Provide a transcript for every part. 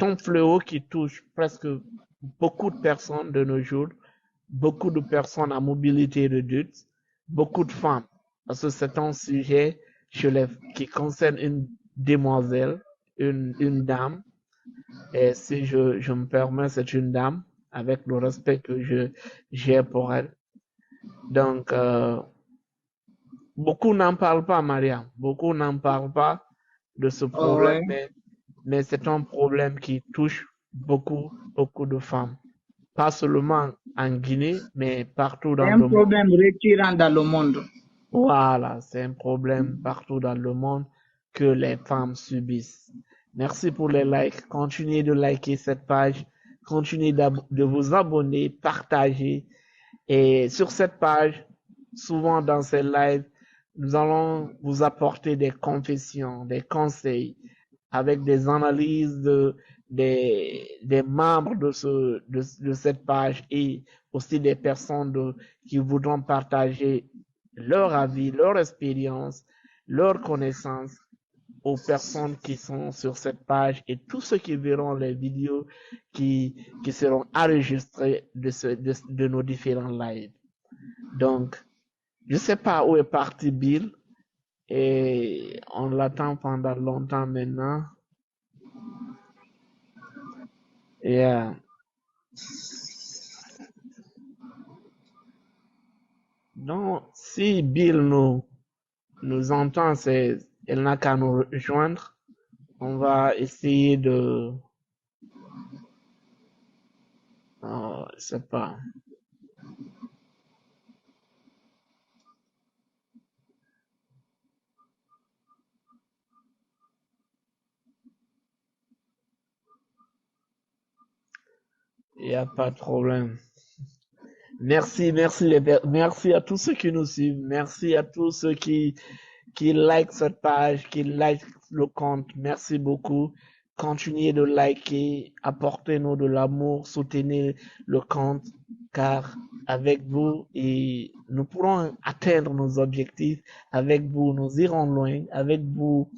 un fléau qui touche presque beaucoup de personnes de nos jours, beaucoup de personnes à mobilité réduite, beaucoup de femmes, parce que c'est un sujet qui concerne une demoiselle, une dame, et si je me permets, c'est une dame, avec le respect que j'ai pour elle. Donc, beaucoup n'en parlent pas, Maria. Beaucoup n'en parlent pas de ce problème, Ouais. mais c'est un problème qui touche beaucoup de femmes. Pas seulement en Guinée, mais partout C'est dans un le monde. problème récurrent dans le monde. Voilà, c'est un problème partout dans le monde que les femmes subissent. Merci pour les likes. Continuez de liker cette page. Continuez de vous abonner, partager. Et sur cette page, souvent dans ces lives, nous allons vous apporter des confessions, des conseils avec des analyses des membres de cette page et aussi des personnes qui voudront partager leur avis, leur expérience, leur connaissance aux personnes qui sont sur cette page et tous ceux qui verront les vidéos qui seront enregistrées de nos différents lives. Donc, je ne sais pas où est parti Bill et on l'attend pendant longtemps maintenant. Yeah. Donc, si Bill nous entend, elle n'a qu'à nous rejoindre. On va essayer de, je sais pas. Il n'y a pas de problème. Merci à tous ceux qui nous suivent. Merci à tous ceux qui like cette page, qui like le compte. Merci beaucoup. Continuez de liker, apportez-nous de l'amour, soutenez le compte, car avec vous, et nous pourrons atteindre nos objectifs. Avec vous, nous irons loin. Avec vous,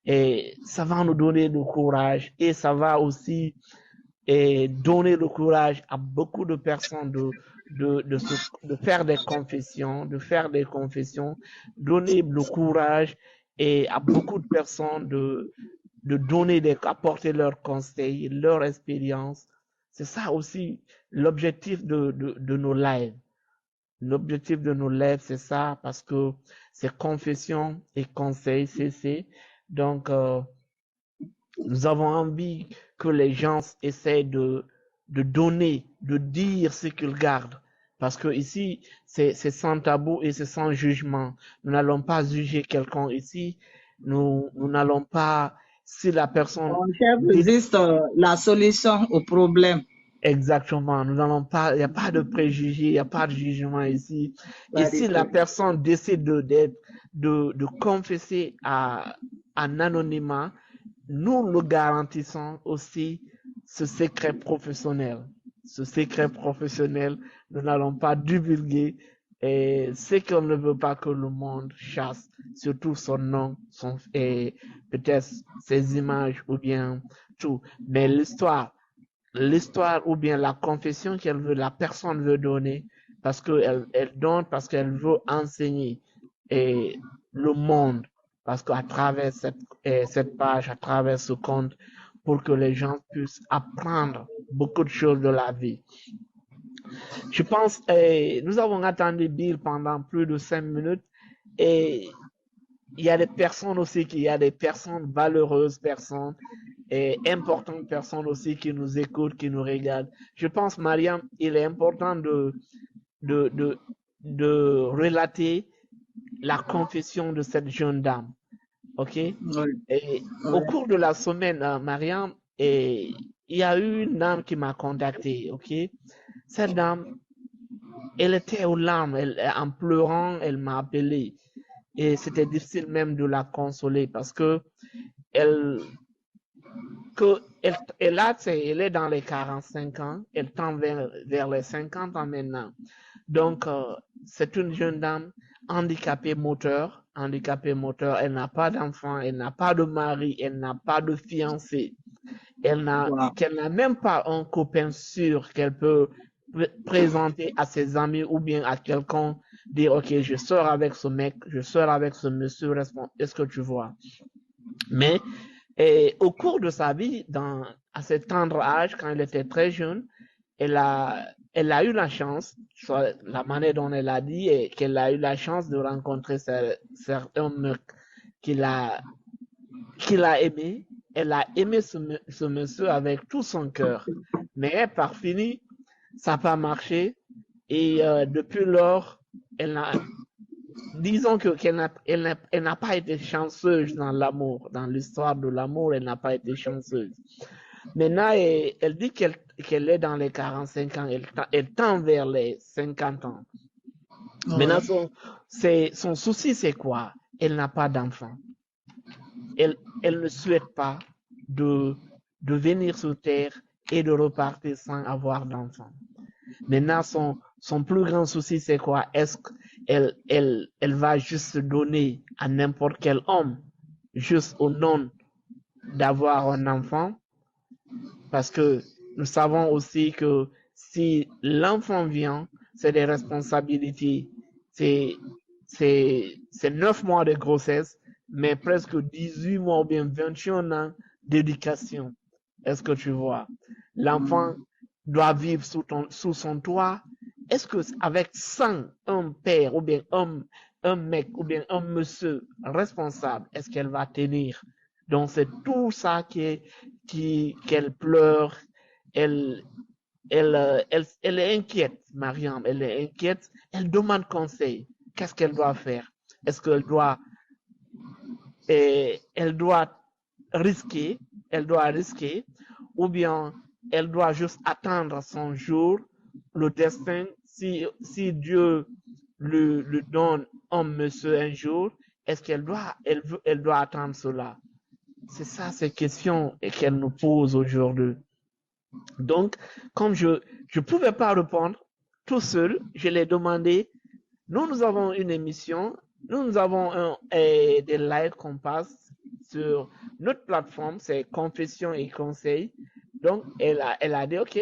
et ça va nous donner du courage et ça va aussi donner le courage à beaucoup de personnes de faire des confessions, donner le courage et à beaucoup de personnes de apporter leurs conseils, leur expérience. C'est ça aussi l'objectif de nos lives. L'objectif de nos lives, c'est ça, parce que c'est confession et conseil, c'est. Donc, nous avons envie que les gens essaient de donner, de dire ce qu'ils gardent. Parce que ici, c'est sans tabou et c'est sans jugement. Nous n'allons pas juger quelqu'un ici. Nous n'allons pas, si la personne On cherche dit juste la solution au problème. exactement, nous n'allons pas, il n'y a pas de préjugés, il n'y a pas de jugement ici. Et Pas du si la tout. personne décide de confesser en anonymat, nous le garantissons aussi ce secret professionnel. Ce secret professionnel, nous n'allons pas divulguer et ce qu'on ne veut pas que le monde chasse, surtout son nom, et peut-être ses images ou bien tout. Mais l'histoire ou bien la confession la personne veut donner parce qu'elle donne, parce qu'elle veut enseigner et le monde, parce qu'à travers cette page, à travers ce compte, pour que les gens puissent apprendre beaucoup de choses de la vie. Je pense, nous avons attendu Bill pendant plus de 5 minutes et il y a des personnes aussi, il y a des personnes valeureuses, personnes et importantes personnes aussi qui nous écoutent, qui nous regardent. Je pense, Mariam, il est important de, de, de relater la confession de cette jeune dame. OK? Oui, Et au oui. cours de la semaine, Mariam, il y a eu une dame qui m'a contacté. OK? Cette dame, elle était aux larmes, en pleurant, elle m'a appelé. Et c'était difficile même de la consoler parce que elle, elle est dans les 45 ans, elle tend vers les 50 ans maintenant. Donc, c'est une jeune dame handicapée moteur, elle n'a pas d'enfant, elle n'a pas de mari, elle n'a pas de fiancé. Wow. qu'elle n'a même pas un copain sûr qu'elle peut présenter à ses amis ou bien à quelqu'un, dire, OK, je sors avec ce mec, je sors avec ce monsieur, est-ce que tu vois? Mais au cours de sa vie, à ce tendre âge, quand elle était très jeune, elle a eu la chance, soit la manière dont elle a dit, et qu'elle a eu la chance de rencontrer certains mecs qu'il a, qu'il a aimé. Elle a aimé ce monsieur avec tout son cœur. Mais par fini, ça n'a pas marché. Et depuis lors, disons qu'elle n'a pas été chanceuse dans l'amour, dans l'histoire de l'amour, elle n'a pas été chanceuse. Maintenant, elle dit qu'elle est dans les 45 ans, elle tend vers les 50 ans. Maintenant, son souci, c'est quoi? Elle n'a pas d'enfant. Elle ne souhaite pas de venir sur Terre et de repartir sans avoir d'enfant. Maintenant, son plus grand souci, c'est quoi? Est-ce qu'elle va juste se donner à n'importe quel homme, juste au nom d'avoir un enfant? Parce que nous savons aussi que si l'enfant vient, c'est des responsabilités. C'est 9 mois de grossesse, mais presque 18 mois ou bien 21 ans d'éducation. Est-ce que tu vois? L'enfant doit vivre sous son toit. Est-ce que avec 100, un père ou bien un mec ou bien un monsieur responsable, est-ce qu'elle va tenir? Donc c'est tout ça qu'elle pleure, elle, elle est inquiète, Mariam, elle est inquiète, elle demande conseil. Qu'est-ce qu'elle doit faire? Est-ce qu'elle doit, elle doit risquer, ou bien elle doit juste attendre son jour, le destin, si Dieu lui donne un monsieur un jour, est-ce elle doit attendre cela? C'est ça ces questions qu'elle nous pose aujourd'hui. Donc, comme je ne pouvais pas répondre tout seul, je l'ai demandé. Nous avons une émission, nous avons des lives qu'on passe sur notre plateforme, c'est Confession et Conseil. Donc, elle a dit, OK,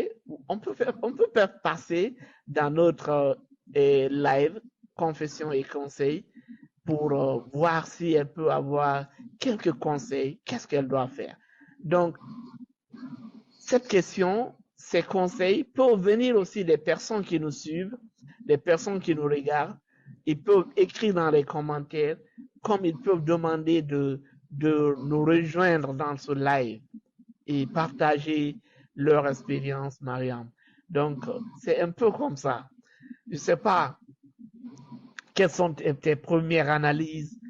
on peut faire passer dans notre live Confession et Conseil pour voir si elle peut avoir quelques conseils, qu'est-ce qu'elle doit faire. Donc, cette question, ces conseils peuvent venir aussi des personnes qui nous suivent, des personnes qui nous regardent. Ils peuvent écrire dans les commentaires, comme ils peuvent demander de nous rejoindre dans ce live et partager leur expérience, Mariam. Donc, c'est un peu comme ça. Je ne sais pas quelles sont tes premières analyses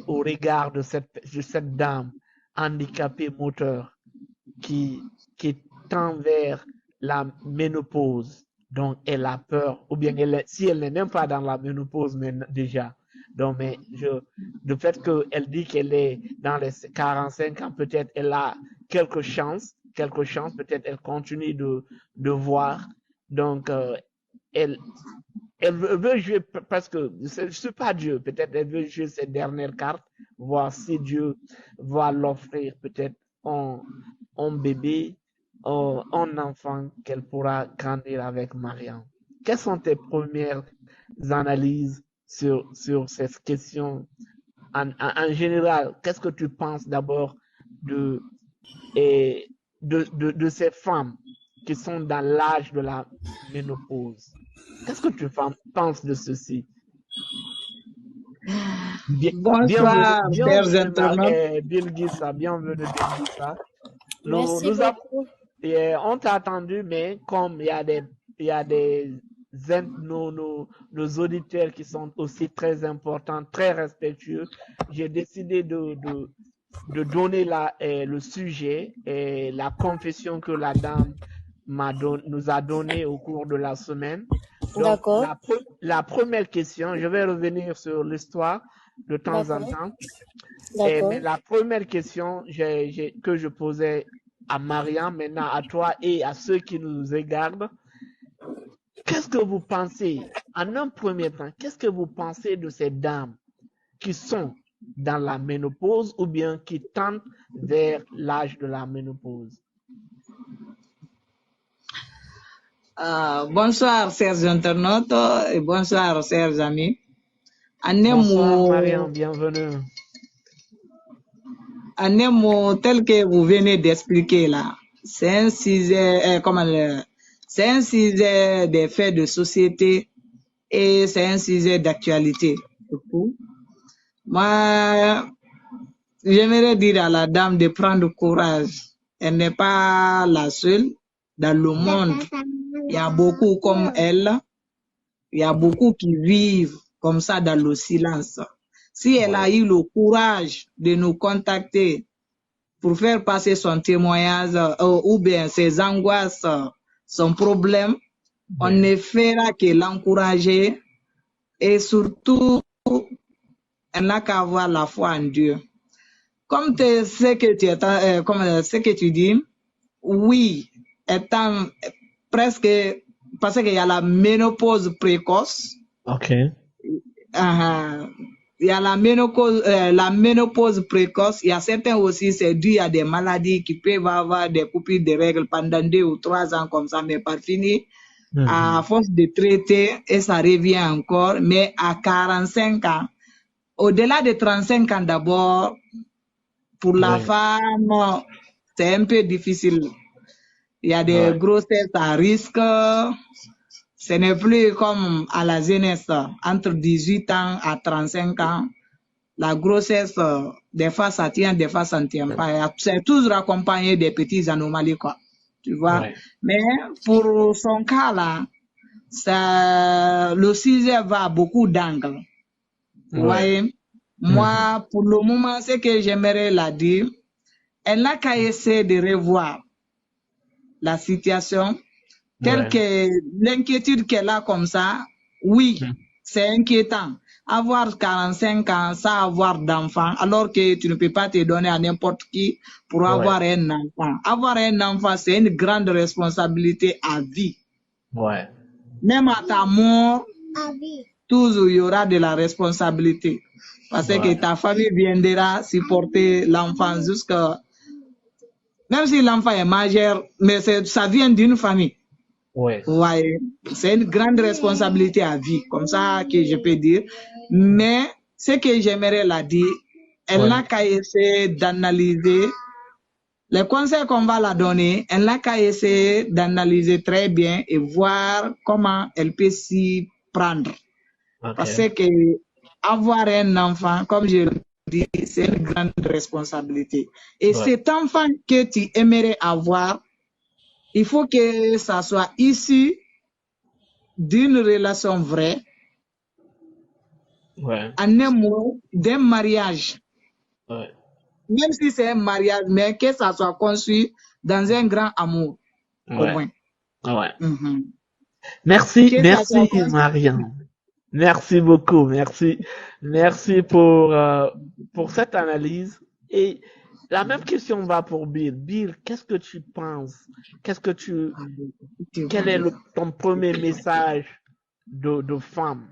au regard de cette dame handicapée moteur qui tend vers la ménopause. Donc, elle a peur, ou bien si elle n'est même pas dans la ménopause mais déjà. Donc, mais le fait qu'elle dit qu'elle est dans les 45 ans, peut-être elle a quelques chances, peut-être elle continue de voir. Donc, elle, elle veut jouer parce que je ne suis pas Dieu. Peut-être elle veut jouer ses dernières cartes, voir si Dieu va l'offrir peut-être un bébé, un enfant qu'elle pourra grandir avec Marianne. Quelles sont tes premières analyses sur cette question en général? Qu'est-ce que tu penses d'abord de, de ces femmes qui sont dans l'âge de la ménopause? Qu'est-ce que tu penses de ceci? Bonsoir, chers internautes. Bilgissa, bienvenue Bilgissa. Merci Nous avons, beaucoup. on t'a attendu, mais comme il y a nos auditeurs qui sont aussi très importants, très respectueux, j'ai décidé de donner le sujet et la confession que la dame nous a donnée au cours de la semaine. Donc, D'accord. la première question, je vais revenir sur l'histoire de temps en temps. Mais la première question que je posais à Marianne, maintenant à toi et à ceux qui nous regardent, qu'est-ce que vous pensez, en un premier temps, qu'est-ce que vous pensez de ces dames qui sont dans la ménopause ou bien qui tendent vers l'âge de la ménopause? Bonsoir, chers internautes, et bonsoir, chers amis. Bonsoir, Mariam, bienvenue. En un mot, tel que vous venez d'expliquer là, c'est un sujet, c'est un sujet des faits de société et c'est un sujet d'actualité. Moi, j'aimerais dire à la dame de prendre courage. Elle n'est pas la seule dans le monde. Il y a beaucoup comme elle. Il y a beaucoup qui vivent comme ça dans le silence. Si elle a eu le courage de nous contacter pour faire passer son témoignage ou bien ses angoisses, son problème, on ne fera que l'encourager et surtout, elle n'a qu'à avoir la foi en Dieu. Comme ce que tu dis, oui, étant presque, parce qu'il y a la ménopause précoce. Ok. Il y a la ménopause précoce. Il y a certains aussi, c'est dû à des maladies qui peuvent avoir des coupures de règles pendant 2 ou 3 ans comme ça, mais par fini, à force de traiter, et ça revient encore. Mais à 45 ans, au-delà de 35 ans d'abord, pour la femme, c'est un peu difficile. Il y a des grossesses à risque. Ce n'est plus comme à la jeunesse, entre 18 ans à 35 ans. La grossesse, des fois ça tient, des fois ça ne tient pas. C'est toujours accompagné des petites anomalies, quoi. Tu vois. Mais pour son cas là, le sujet va à beaucoup d'angles. Vous voyez? Moi, pour le moment, ce que j'aimerais la dire, elle n'a qu'à essayer de revoir la situation telle que l'inquiétude qu'elle a comme ça. Oui, c'est inquiétant. Avoir 45 ans sans avoir d'enfant, alors que tu ne peux pas te donner à n'importe qui pour avoir un enfant. Avoir un enfant, c'est une grande responsabilité à vie. Même à ta mort, toujours il y aura de la responsabilité. Parce que ta famille viendra supporter l'enfant jusqu'à... Même si l'enfant est majeur, mais ça vient d'une famille. C'est une grande responsabilité à vie, comme ça que je peux dire. Mais ce que j'aimerais la dire, elle n'a qu'à essayer d'analyser les conseils qu'on va la donner. Elle n'a qu'à essayer d'analyser très bien et voir comment elle peut s'y prendre. Parce que avoir un enfant, comme je le dis, c'est une grande responsabilité. Et cet enfant que tu aimerais avoir, il faut que ça soit issu d'une relation vraie, en un mot, d'un mariage. Même si c'est un mariage, mais que ça soit conçu dans un grand amour, au moins. Merci, Mariam. Merci beaucoup, merci pour cette analyse. Et la même question va pour Bill. Bill, qu'est-ce que tu penses? Quel est ton premier message de femme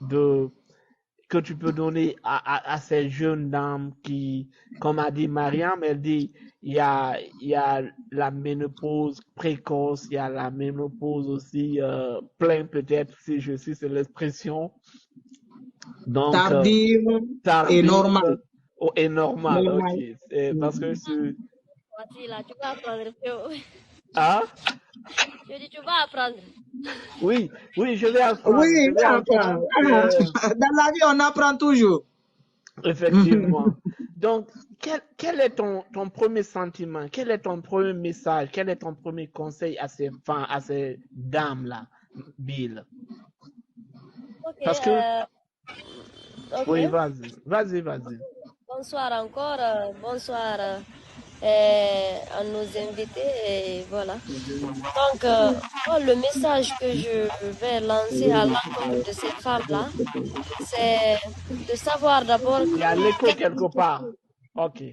que tu peux donner à ces jeunes dames qui, comme a dit Mariam, elle dit, il y a la ménopause précoce, il y a la ménopause aussi plein peut-être, si je suis c'est l'expression. Donc, tardive et normal. Et normal, ok. Parce que Ah? Je dis, tu vas apprendre. Oui, je vais apprendre. Oui, dans la vie, on apprend toujours. Effectivement. Donc, quel est ton premier sentiment? Quel est ton premier message? Quel est ton premier conseil à ces femmes, à ces dames-là, Bill? Parce que... Oui, vas-y. Bonsoir encore, bonsoir à nos invités, et voilà. Donc, le message que je vais lancer à l'encontre de ces femmes-là, c'est de savoir d'abord... Il y a l'écho quelque part. Ok.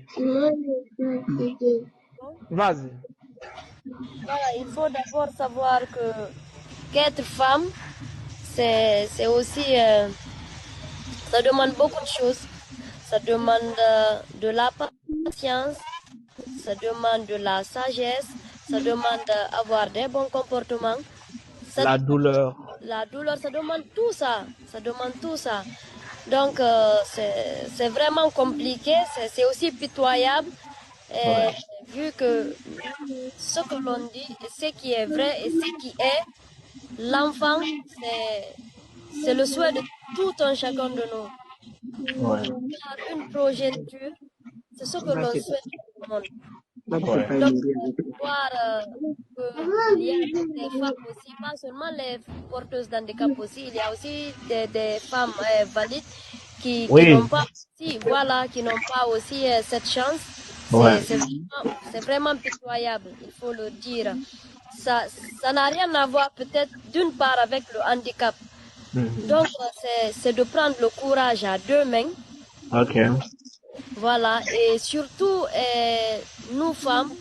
Vas-y. Voilà, il faut d'abord savoir qu'être femme, c'est aussi... ça demande beaucoup de choses. Ça demande de la patience, ça demande de la sagesse, ça demande d'avoir des bons comportements, La douleur. La douleur, ça demande tout ça. Ça demande tout ça. Donc, c'est vraiment compliqué. C'est aussi pitoyable. Ouais. Vu que ce que l'on dit, ce qui est vrai et ce qui est, l'enfant, c'est le souhait de tout un chacun de nous. Ouais. Avoir une progéniture, c'est ce que l'on souhaite à tout le monde. Ouais. Donc, voir qu'il y a des femmes aussi, pas seulement les porteuses d'handicap aussi, il y a aussi des femmes valides qui Oui. n'ont pas aussi, voilà, qui n'ont pas aussi cette chance. Ouais. C'est vraiment pitoyable, il faut le dire. Ça n'a rien à voir peut-être d'une part avec le handicap. Donc, c'est de prendre le courage à deux mains. Ok. Voilà, et surtout, nous femmes,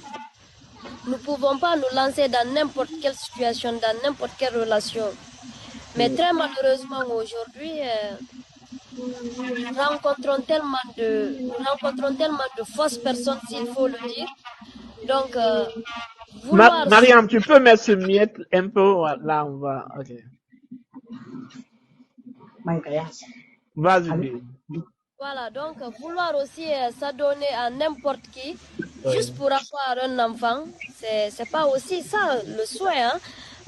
nous ne pouvons pas nous lancer dans n'importe quelle situation, dans n'importe quelle relation. Mais très malheureusement, aujourd'hui, nous rencontrons tellement de fausses personnes, s'il faut le dire. Donc, vouloir... Mariam, tu peux mettre ce miette un peu là, on va. Ok. Vas-y, Bill. Voilà, donc vouloir aussi s'adonner à n'importe qui, juste pour avoir un enfant, c'est pas aussi ça le souhait, hein?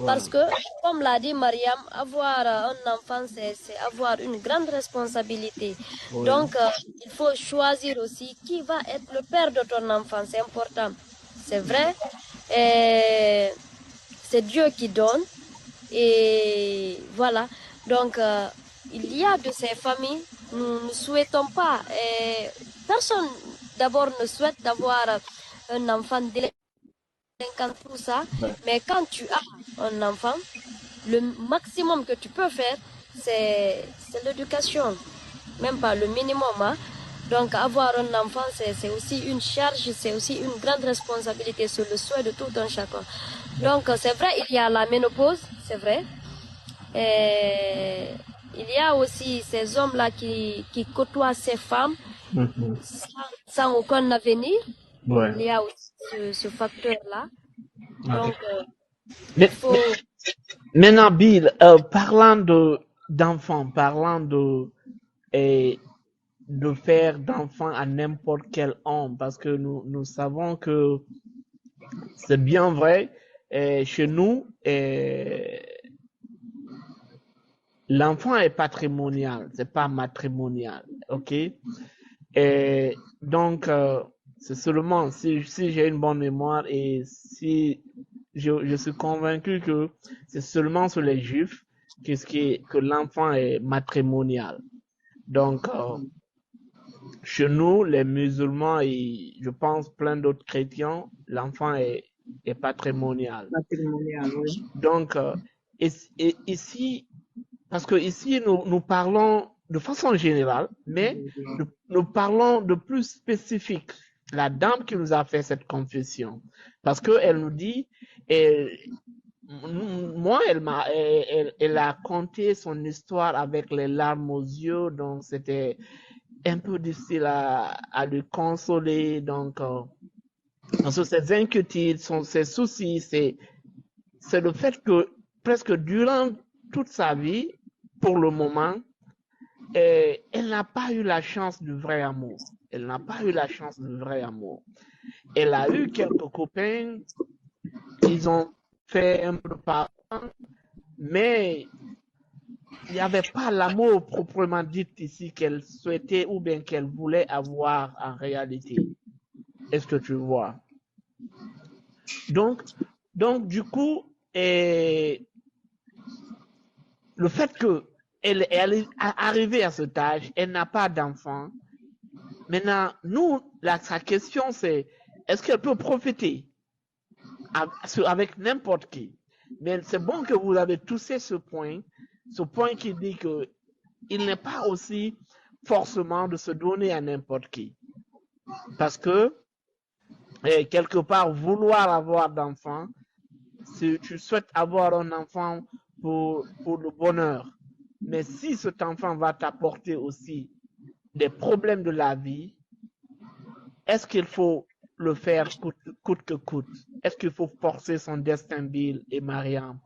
Parce que, comme l'a dit Mariam, avoir un enfant, c'est avoir une grande responsabilité. Donc, il faut choisir aussi qui va être le père de ton enfant, c'est important. C'est vrai, et c'est Dieu qui donne, et voilà. Donc, il y a de ces familles, nous ne souhaitons pas, et personne d'abord ne souhaite d'avoir un enfant délinquant, tout ça, mais quand tu as un enfant, le maximum que tu peux faire, c'est l'éducation, même pas le minimum. Hein. Donc avoir un enfant, c'est aussi une charge, c'est aussi une grande responsabilité sur le souhait de tout un chacun. Donc c'est vrai, il y a la ménopause, c'est vrai. Et il y a aussi ces hommes-là qui côtoient ces femmes sans aucun avenir. Ouais. Il y a aussi ce facteur-là. Donc, Mais, il faut... maintenant, Bill, parlant d'enfants, parlant de faire d'enfants à n'importe quel homme, parce que nous savons que c'est bien vrai, chez nous, l'enfant est patrimonial, c'est pas matrimonial, ok? Et donc, c'est seulement si j'ai une bonne mémoire et si je suis convaincu que c'est seulement sur les juifs que l'enfant est matrimonial. Donc, chez nous, les musulmans et je pense plein d'autres chrétiens, l'enfant est patrimonial. Patrimonial, oui. Donc, ici, parce que ici, nous parlons de façon générale, mais nous parlons de plus spécifique. La dame qui nous a fait cette confession, parce qu'elle nous dit, moi, elle a conté son histoire avec les larmes aux yeux, donc c'était un peu difficile à le consoler. Donc, ses inquiétudes, ses soucis, c'est le fait que presque durant toute sa vie, pour le moment, elle n'a pas eu la chance du vrai amour. Elle n'a pas eu la chance du vrai amour. Elle a eu quelques copains, ils ont fait un peu de parents, mais il n'y avait pas l'amour proprement dit ici qu'elle souhaitait ou bien qu'elle voulait avoir en réalité. Est-ce que tu vois? Donc du coup, le fait que elle est arrivée à cet âge, elle n'a pas d'enfant. Maintenant, nous, sa question c'est, est-ce qu'elle peut profiter avec n'importe qui? Mais c'est bon que vous avez touché ce point qui dit que il n'est pas aussi forcément de se donner à n'importe qui. Parce que, quelque part, vouloir avoir d'enfants, si tu souhaites avoir un enfant pour le bonheur, mais si cet enfant va t'apporter aussi des problèmes de la vie, est-ce qu'il faut le faire coûte que coûte? Est-ce qu'il faut forcer son destin, Bill et Mariam?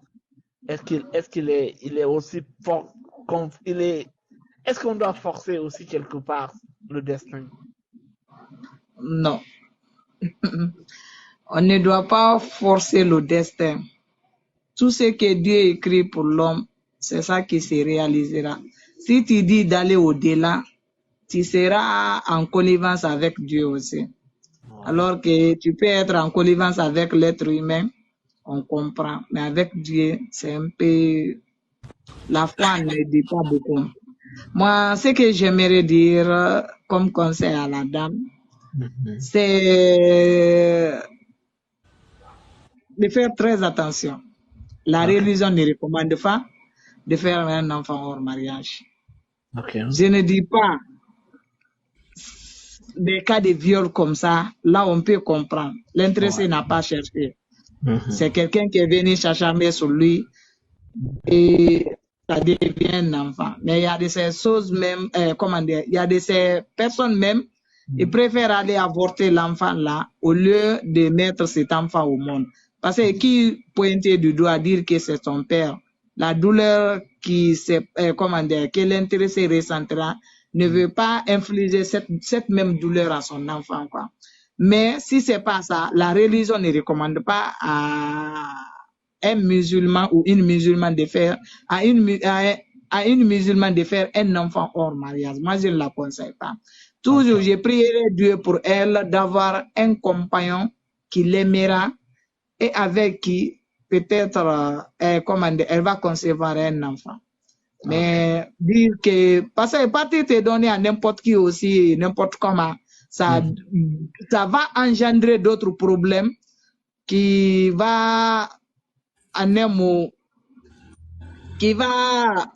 il est aussi fort, est-ce qu'on doit forcer aussi quelque part le destin? Non. On ne doit pas forcer le destin. Tout ce que Dieu écrit pour l'homme, c'est ça qui se réalisera. Si tu dis d'aller au-delà, tu seras en connivence avec Dieu aussi. Alors que tu peux être en connivence avec l'être humain, on comprend. Mais avec Dieu, c'est un peu... La foi ne dit pas beaucoup. Moi, ce que j'aimerais dire comme conseil à la dame, c'est de faire très attention. La religion ne recommande pas de faire un enfant hors mariage. Je ne dis pas des cas de viol comme ça, là on peut comprendre. L'intéressé n'a pas cherché. C'est quelqu'un qui est venu s'acharner sur lui et ça devient un enfant. Mais il y a de ces choses même, comment dire, il y a de ces personnes même, ils préfèrent aller avorter l'enfant là au lieu de mettre cet enfant au monde. Parce que qui pointait du doigt dire que c'est son père, la douleur que l'intéressé ressentira ne veut pas infliger cette même douleur à son enfant, quoi. Mais si c'est pas ça, la religion ne recommande pas à un musulman ou une musulmane de faire à une musulmane de faire un enfant hors mariage. Moi, je ne la conseille pas. Toujours, je prierai Dieu pour elle d'avoir un compagnon qui l'aimera et avec qui peut-être elle va concevoir un enfant. Mais dire que parce que partir te donner à n'importe qui aussi, n'importe comment, ça va engendrer d'autres problèmes qui va en un mot, qui va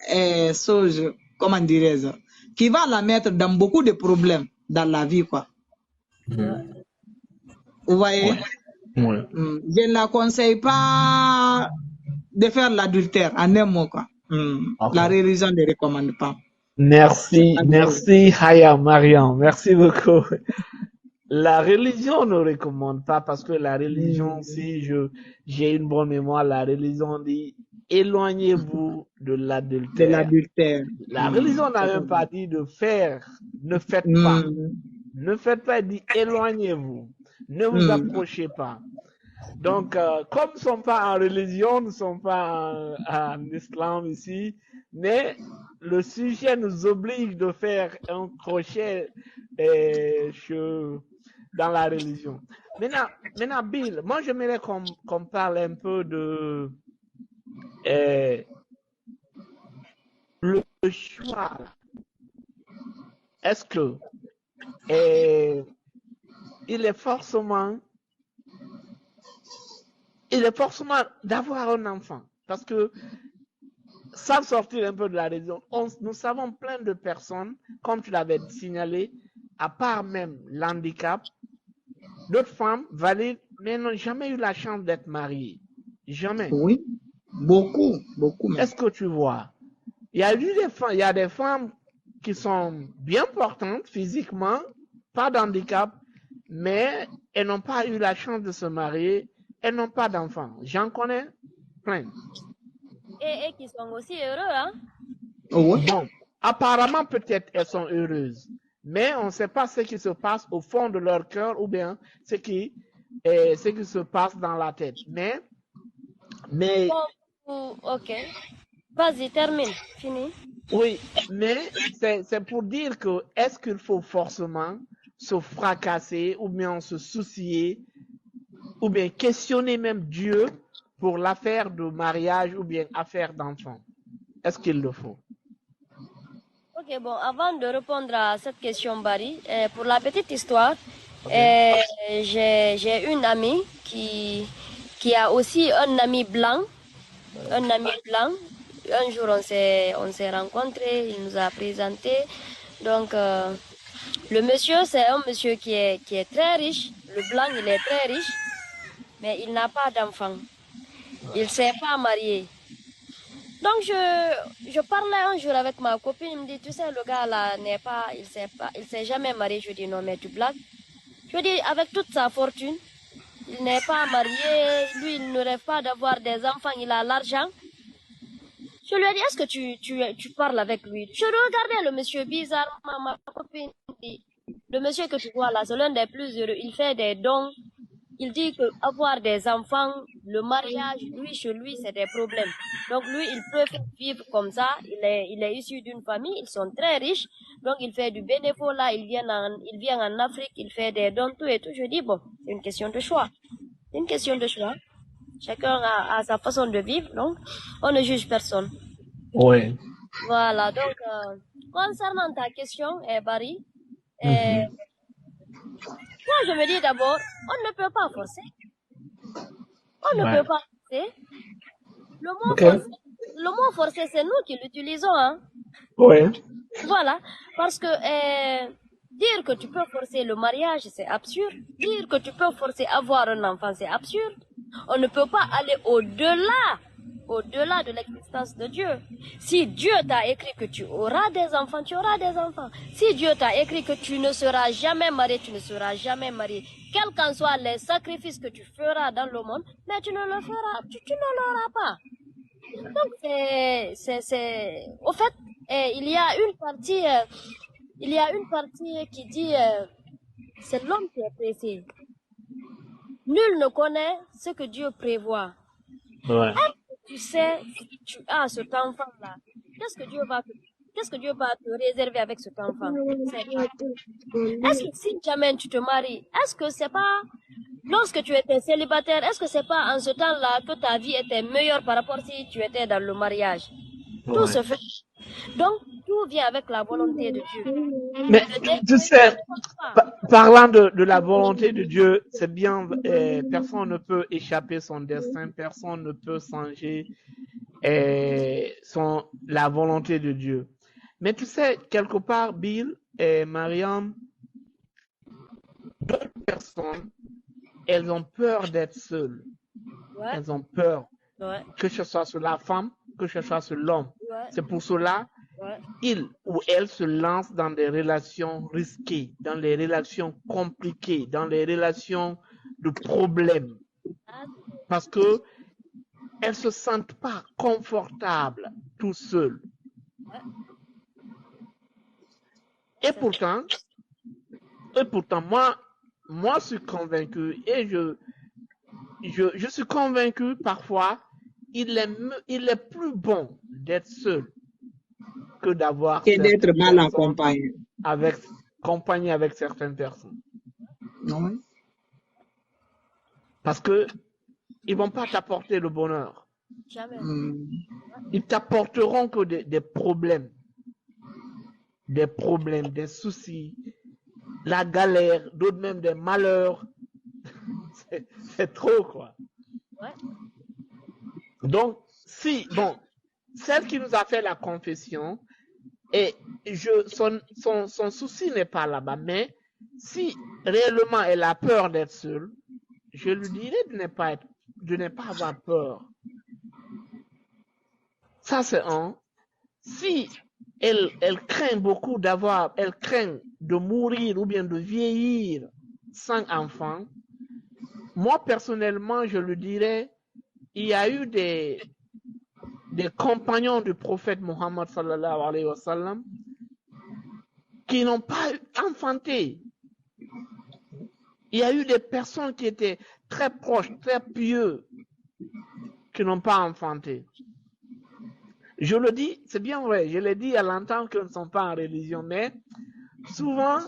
comment dirais-je, qui va la mettre dans beaucoup de problèmes dans la vie, quoi. Vous voyez? Je ne la conseille pas de faire l'adultère en un mot, quoi. La religion ne recommande pas. Merci Haya Mariam, merci beaucoup. La religion ne recommande pas parce que la religion, si j'ai une bonne mémoire, la religion dit éloignez-vous de l'adultère. La religion n'a même pas dit de faire, ne faites pas. Ne faites pas, dit éloignez-vous. Ne vous approchez pas. Donc, comme nous ne sommes pas en religion, nous ne sommes pas en islam ici, mais le sujet nous oblige de faire un crochet dans la religion. Maintenant, Bill, moi j'aimerais qu'on parle un peu de le choix. Est-ce que il est forcément d'avoir un enfant, parce que sans sortir un peu de la religion, nous savons plein de personnes, comme tu l'avais signalé, à part même l'handicap, d'autres femmes valides, mais n'ont jamais eu la chance d'être mariées. Jamais. Oui, beaucoup même. Est-ce que tu vois? Il y a des femmes qui sont bien portantes physiquement, pas d'handicap, mais elles n'ont pas eu la chance de se marier, elles n'ont pas d'enfants. J'en connais plein. Et qui sont aussi heureux, hein? Bon, apparemment, peut-être elles sont heureuses, mais on ne sait pas ce qui se passe au fond de leur cœur ou bien ce qui se passe dans la tête. Mais... Ok. Vas-y, termine. Fini. Oui, mais c'est pour dire que est-ce qu'il faut forcément se fracasser ou bien se soucier ou bien questionner même Dieu pour l'affaire de mariage ou bien affaire d'enfant? Est-ce qu'il le faut? Ok, bon, avant de répondre à cette question, Barry, pour la petite histoire, j'ai une amie qui a aussi un ami blanc. Un ami blanc. Un jour, on s'est rencontrés, il nous a présenté. Donc, le monsieur, c'est un monsieur qui est très riche. Le blanc, il est très riche, mais il n'a pas d'enfant. Il ne s'est pas marié. Donc, je parlais un jour avec ma copine, il me dit, tu sais, le gars là il s'est jamais marié. Je dis, non, mais tu blagues. Je dis, avec toute sa fortune, il n'est pas marié, lui, il ne rêve pas d'avoir des enfants, il a l'argent. Je lui ai dit, est-ce que tu parles avec lui? Je regardais le monsieur bizarrement, ma copine dit, le monsieur que tu vois là, c'est l'un des plus heureux. Il fait des dons. Il dit que avoir des enfants, le mariage, lui, chez lui, c'est des problèmes. Donc lui, il peut vivre comme ça. Il est issu d'une famille, ils sont très riches. Donc il fait du bénévolat, il vient en Afrique, il fait des dons, tout et tout. Je dis, bon, c'est une question de choix. C'est une question de choix. Chacun a sa façon de vivre, donc on ne juge personne. Oui. Voilà, donc concernant ta question, Barry, moi je me dis d'abord, on ne peut pas forcer. On ne peut pas forcer. Le mot forcer, c'est nous qui l'utilisons. Hein. Oui. Voilà, parce que dire que tu peux forcer le mariage, c'est absurde. Dire que tu peux forcer avoir un enfant, c'est absurde. On ne peut pas aller au-delà de l'existence de Dieu. Si Dieu t'a écrit que tu auras des enfants, tu auras des enfants. Si Dieu t'a écrit que tu ne seras jamais marié, tu ne seras jamais marié. Quels qu'en soient les sacrifices que tu feras dans le monde, mais tu ne le feras, tu ne l'auras pas. Donc au fait, il y a une partie qui dit, c'est l'homme qui est pressé. Nul ne connaît ce que Dieu prévoit. Ouais. Est-ce que tu sais si tu as cet enfant-là? Qu'est-ce que Dieu va te réserver avec cet enfant? Est-ce que si jamais tu te maries, est-ce que c'est pas lorsque tu étais célibataire, est-ce que c'est pas en ce temps-là que ta vie était meilleure par rapport si tu étais dans le mariage? Tout se fait. Donc, tout vient avec la volonté de Dieu. Mais tu sais, parlant de la volonté de Dieu, c'est bien, personne ne peut échapper son destin, personne ne peut changer la volonté de Dieu. Mais tu sais, quelque part, Bill et Mariam, d'autres personnes, elles ont peur d'être seules. Ouais. Elles ont peur, que ce soit sur la femme, que ce soit sur l'homme. Ouais. C'est pour cela il ou elle se lance dans des relations risquées, dans les relations compliquées, dans les relations de problèmes. Parce que elles se sentent pas confortables tout seules. Et pourtant, moi, je suis convaincu et je suis convaincu parfois, il est plus bon d'être seul que d'avoir et d'être mal accompagné. Accompagné avec certaines personnes. Non. Parce que ils vont pas t'apporter le bonheur. Jamais. Ils t'apporteront que des problèmes, des soucis, la galère, d'autres même des malheurs. C'est trop, quoi. Ouais. Donc, celle qui nous a fait la confession, et son souci n'est pas là-bas, mais si réellement elle a peur d'être seule, je lui dirais de ne pas avoir peur. Ça, c'est un. Si elle craint beaucoup elle craint de mourir ou bien de vieillir sans enfant, moi, personnellement, je lui dirais, il y a eu des compagnons du prophète Mohammed sallallahu alayhi wa sallam qui n'ont pas enfanté. Il y a eu des personnes qui étaient très proches, très pieux, qui n'ont pas enfanté. Je le dis, c'est bien vrai, je l'ai dit à l'entendre qu'ils ne sont pas en religion, mais souvent,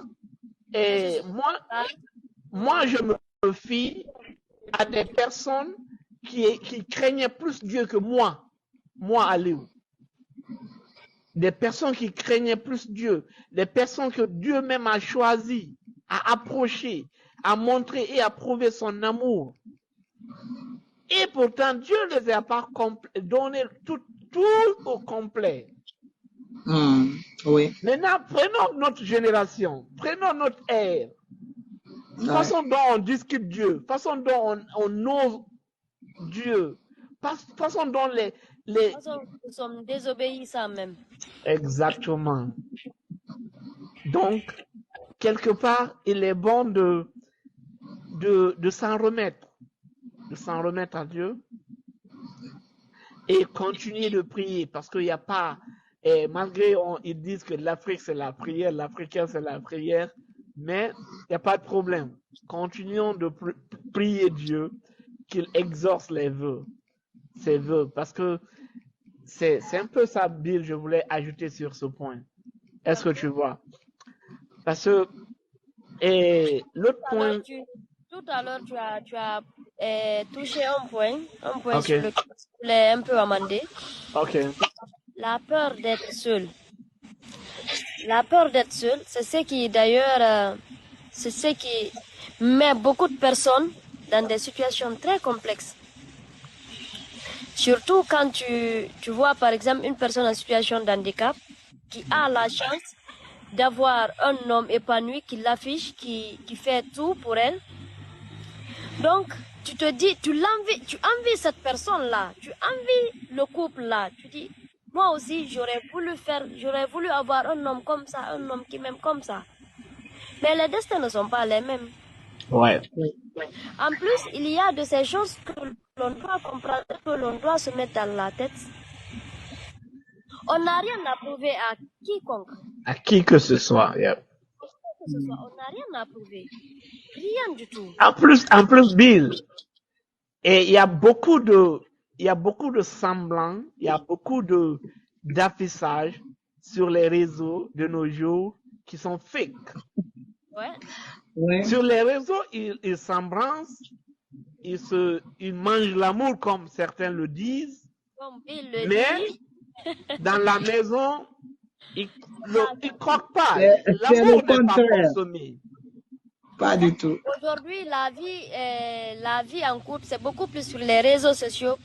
moi, je me fie à des personnes qui craignaient plus Dieu que moi, Aliou. Des personnes qui craignaient plus Dieu, des personnes que Dieu même a choisi, a approché, a montré et a prouvé son amour. Et pourtant, Dieu ne les a pas donné tout au complet. Oui. Maintenant, prenons notre génération, prenons notre ère, façon dont on discute Dieu, façon dont on ose Dieu, façon dont nous sommes désobéissants même. Exactement. Donc, quelque part, il est bon de s'en remettre à Dieu. et continuer de prier parce qu'il n'y a pas, et malgré ils disent que l'Afrique c'est la prière, l'Africain c'est la prière, mais il n'y a pas de problème. Continuons de prier Dieu qu'il exauce les vœux, ses vœux, parce que c'est un peu ça, Bill, je voulais ajouter sur ce point. Est-ce que tu vois? Parce que, et l'autre point... Tout à l'heure, tu as touché un point Ok. sur lequel je voulais un peu amender. Ok. La peur d'être seul. La peur d'être seul, c'est ce qui d'ailleurs, c'est ce qui met beaucoup de personnes dans des situations très complexes. Surtout quand tu vois par exemple une personne en situation d'handicap qui a la chance d'avoir un homme épanoui qui l'affiche, qui fait tout pour elle. Donc, tu te dis, tu envies cette personne-là, tu envies le couple-là. Tu dis, moi aussi, j'aurais voulu avoir un homme comme ça, un homme qui m'aime comme ça. Mais les destins ne sont pas les mêmes. Ouais. En plus, il y a de ces choses que l'on doit comprendre, que l'on doit se mettre dans la tête. On n'a rien à prouver à quiconque. À qui que ce soit, yeah. On n'a rien à prouver. Rien du tout. En plus, Bill, et il y a beaucoup de semblants, il y a beaucoup d'affichages sur les réseaux de nos jours qui sont fake. Ouais. Sur les réseaux, ils s'embrassent, ils mangent l'amour comme certains le disent, mais dans la maison, ils croquent pas. L'amour n'est pas consommé. Pas du tout. Aujourd'hui, la vie en couple, c'est beaucoup plus sur les réseaux sociaux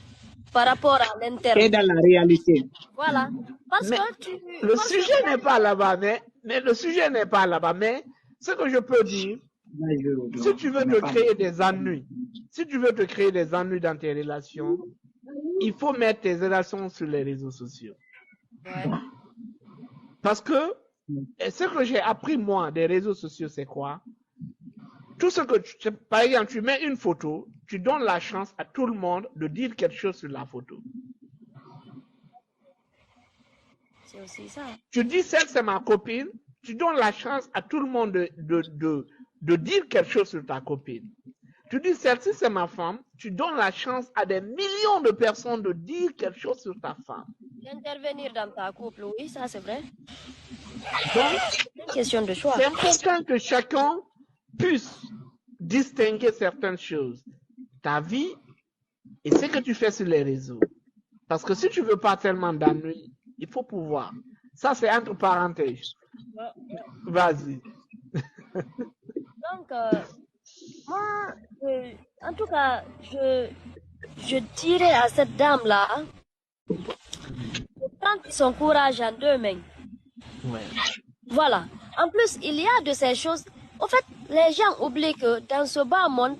par rapport à l'interne. Et dans la réalité. Voilà. Parce mais que le sujet n'est pas là-bas, mais le sujet n'est pas là-bas. Mais ce que je peux dire, si tu veux te créer des ennuis, dans tes relations, il faut mettre tes relations sur les réseaux sociaux. Ouais. Parce que ce que j'ai appris moi des réseaux sociaux, c'est quoi? Tout ce que par exemple, tu mets une photo, tu donnes la chance à tout le monde de dire quelque chose sur la photo. C'est aussi ça. Tu dis celle c'est ma copine, tu donnes la chance à tout le monde de dire quelque chose sur ta copine. Tu dis celle-ci c'est ma femme, tu donnes la chance à des millions de personnes de dire quelque chose sur ta femme. D'intervenir dans ta couple, oui, ça c'est vrai. Donc, c'est une question de choix. C'est important que chacun puisse distinguer certaines choses. Ta vie et ce que tu fais sur les réseaux. Parce que si tu veux pas tellement d'ennuis, il faut pouvoir. Ça, c'est entre parenthèses. Vas-y. Donc, moi, en tout cas, je dirais à cette dame-là de prendre son courage en deux mains. Ouais. Voilà. En plus, il y a de ces choses. En fait, les gens oublient que dans ce bas monde,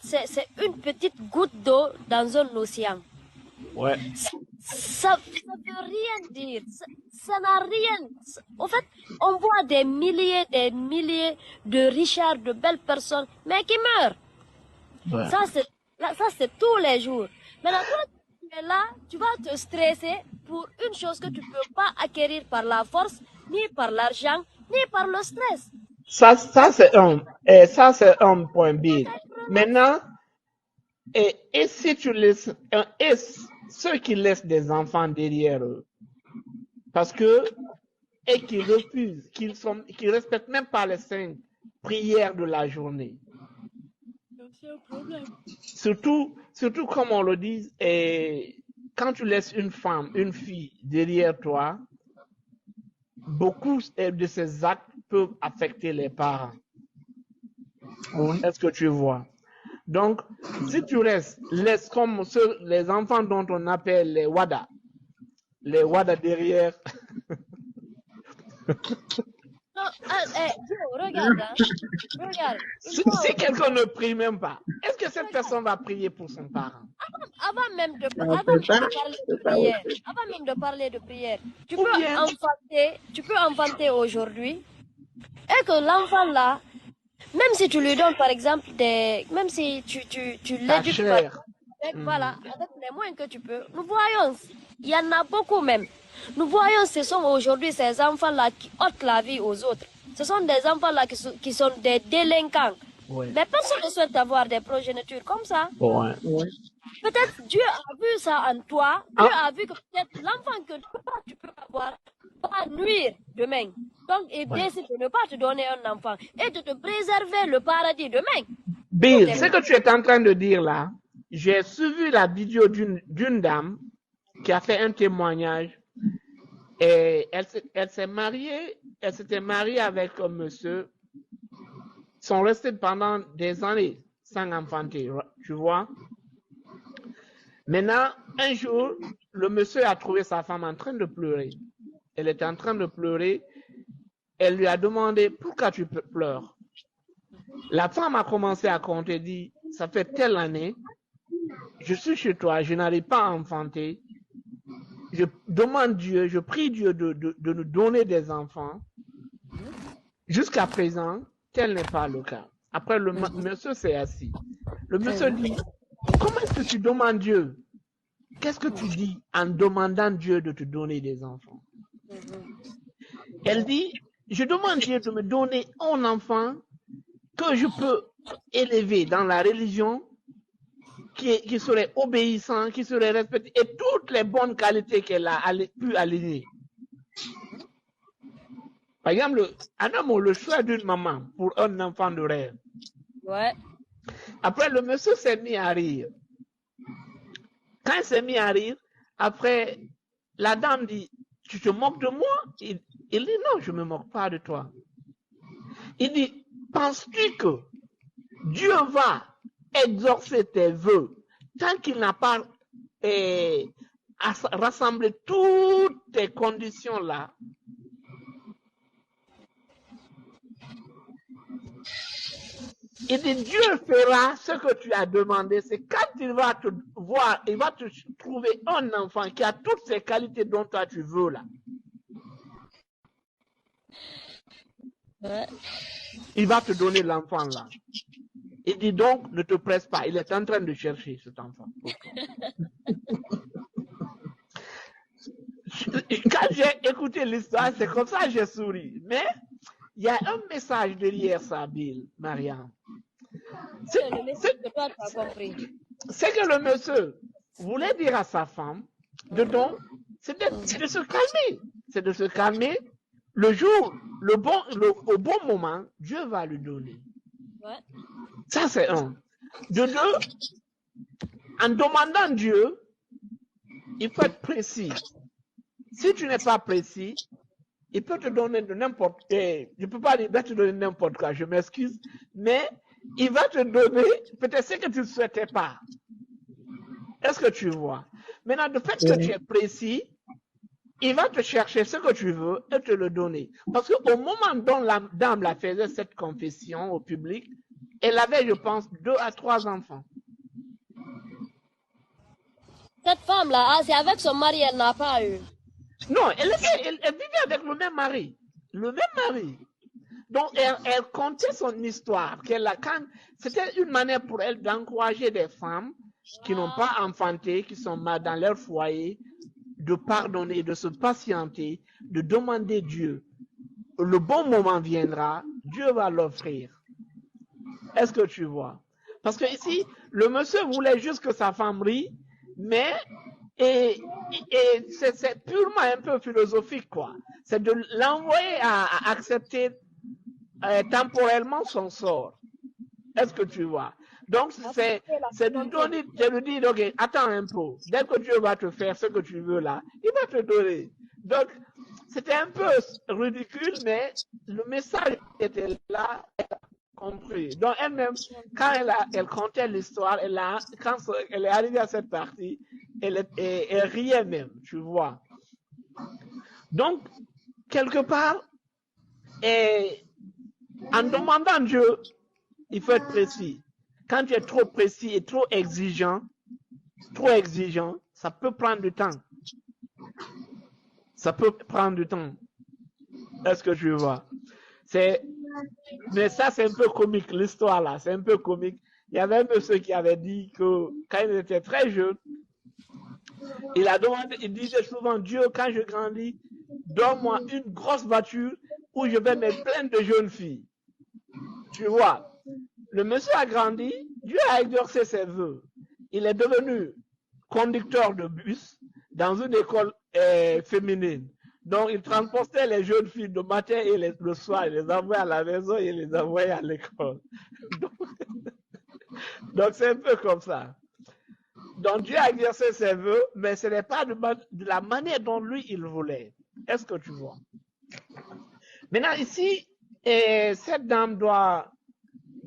c'est une petite goutte d'eau dans un océan. Ouais. Ça ne veut rien dire. Ça n'a rien. En fait, on voit des milliers de richards, de belles personnes, mais qui meurent. Ouais. Ça, c'est tous les jours. Maintenant, toi, tu es là, tu vas te stresser pour une chose que tu ne peux pas acquérir par la force, ni par l'argent, ni par le stress. Ça c'est un point B. Maintenant, et si tu laisses, ceux qui laissent des enfants derrière eux, parce que, et qui refusent, qui respectent même pas les 5 prières de la journée. C'est un problème. Surtout comme on le dit, et quand tu laisses une fille derrière toi, beaucoup de ces actes peuvent affecter les parents. Oui. Est-ce que tu vois? Donc, si tu laisses comme les enfants dont on appelle les WADA derrière. Non, regarde. Regarde. Si quelqu'un ne prie même pas, est-ce que cette personne va prier pour son parent? Avant même de parler de prière, tu peux enfanter aujourd'hui et que l'enfant là, même si tu lui donnes par exemple même si tu l'éduques Voilà, avec les moyens que tu peux. Nous voyons, il y en a beaucoup même. Nous voyons, ce sont aujourd'hui ces enfants-là qui ôtent la vie aux autres. Ce sont des enfants-là qui sont des délinquants. Ouais. Mais personne ne souhaite avoir des progénitures comme ça. Ouais. Peut-être Dieu a vu ça en toi. Dieu a vu que peut-être l'enfant que toi, tu peux avoir va nuire demain. Donc, il décide de ne pas te donner un enfant et de te préserver le paradis demain. Bill, ce que tu es en train de dire là, j'ai suivi la vidéo d'une dame qui a fait un témoignage et elle s'est mariée, elle s'était mariée avec un monsieur. Ils sont restés pendant des années sans enfanter, tu vois. Maintenant, un jour, le monsieur a trouvé sa femme en train de pleurer. Elle était en train de pleurer. Elle lui a demandé pourquoi tu pleures. La femme a commencé à compter, dit, ça fait telle année, je suis chez toi, je n'arrive pas à enfanter. Je demande Dieu, je prie Dieu de nous donner des enfants. Jusqu'à présent, tel n'est pas le cas. Après, le monsieur s'est assis. Le monsieur dit, comment est-ce que tu demandes Dieu? Qu'est-ce que tu dis en demandant Dieu de te donner des enfants? Elle dit, je demande Dieu de me donner un enfant que je peux élever dans la religion, qui serait obéissant, qui serait respecté, et toutes les bonnes qualités qu'elle a pu aligner. Par exemple, un homme a le choix d'une maman pour un enfant de rêve. Ouais. Après, le monsieur s'est mis à rire. Quand il s'est mis à rire, après, la dame dit, tu te moques de moi? Il dit, non, je ne me moque pas de toi. Il dit, penses-tu que Dieu va exaucer tes vœux tant qu'il n'a pas rassemblé toutes tes conditions là? Il dit, Dieu fera ce que tu as demandé. C'est quand il va te voir, il va te trouver un enfant qui a toutes ces qualités dont toi tu veux là. Ouais. Il va te donner l'enfant là. Il dit donc, ne te presse pas. Il est en train de chercher cet enfant. Quand j'ai écouté l'histoire, c'est comme ça que j'ai souri. Mais il y a un message derrière ça, Bill, Marianne. C'est que le monsieur voulait dire à sa femme, c'est de se calmer. C'est de se calmer. Le jour, au bon moment, Dieu va lui donner. Ouais. Ça, c'est un. De deux, en demandant Dieu, il faut être précis. Si tu n'es pas précis, il peut te donner de n'importe quoi. Je ne peux pas dire qu'il va te donner n'importe quoi, je m'excuse, mais il va te donner peut-être ce que tu ne souhaitais pas. Est-ce que tu vois? Maintenant, le fait que tu es précis, il va te chercher ce que tu veux et te le donner. Parce qu'au moment dont la dame la faisait cette confession au public, elle avait, je pense, 2 à 3 enfants. Cette femme-là, c'est avec son mari, elle n'a pas eu. Non, elle vivait avec le même mari. Le même mari. Donc, elle contait son histoire. C'était une manière pour elle d'encourager des femmes qui n'ont pas enfanté, qui sont mal dans leur foyer, de pardonner, de se patienter, de demander Dieu. Le bon moment viendra, Dieu va l'offrir. Est-ce que tu vois? Parce que ici, le monsieur voulait juste que sa femme rie, mais c'est purement un peu philosophique, quoi. C'est de l'envoyer à accepter temporellement son sort. Est-ce que tu vois? Donc, c'est de lui dire, ok, attends un peu. Dès que Dieu va te faire ce que tu veux là, il va te donner. Donc, c'était un peu ridicule, mais le message était là, elle a compris. Donc, elle-même, quand elle contait l'histoire, quand elle est arrivée à cette partie, elle riait même, tu vois. Donc, quelque part, en demandant Dieu, il faut être précis. Quand tu es trop précis et trop exigeant, ça peut prendre du temps. Ça peut prendre du temps. Est-ce que tu vois? Mais ça, c'est un peu comique, l'histoire là, c'est un peu comique. Il y avait un monsieur qui avait dit que quand il était très jeune, il disait souvent, Dieu, quand je grandis, donne-moi une grosse voiture où je vais mettre plein de jeunes filles. Tu vois, le monsieur a grandi, Dieu a exaucé ses vœux. Il est devenu conducteur de bus dans une école féminine. Donc, il transportait les jeunes filles le matin et le soir, il les envoyait à la maison et les envoyait à l'école. Donc, c'est un peu comme ça. Donc, Dieu a exercé ses vœux, mais ce n'est pas de la manière dont lui, il voulait. Est-ce que tu vois? Maintenant, ici, cette dame doit,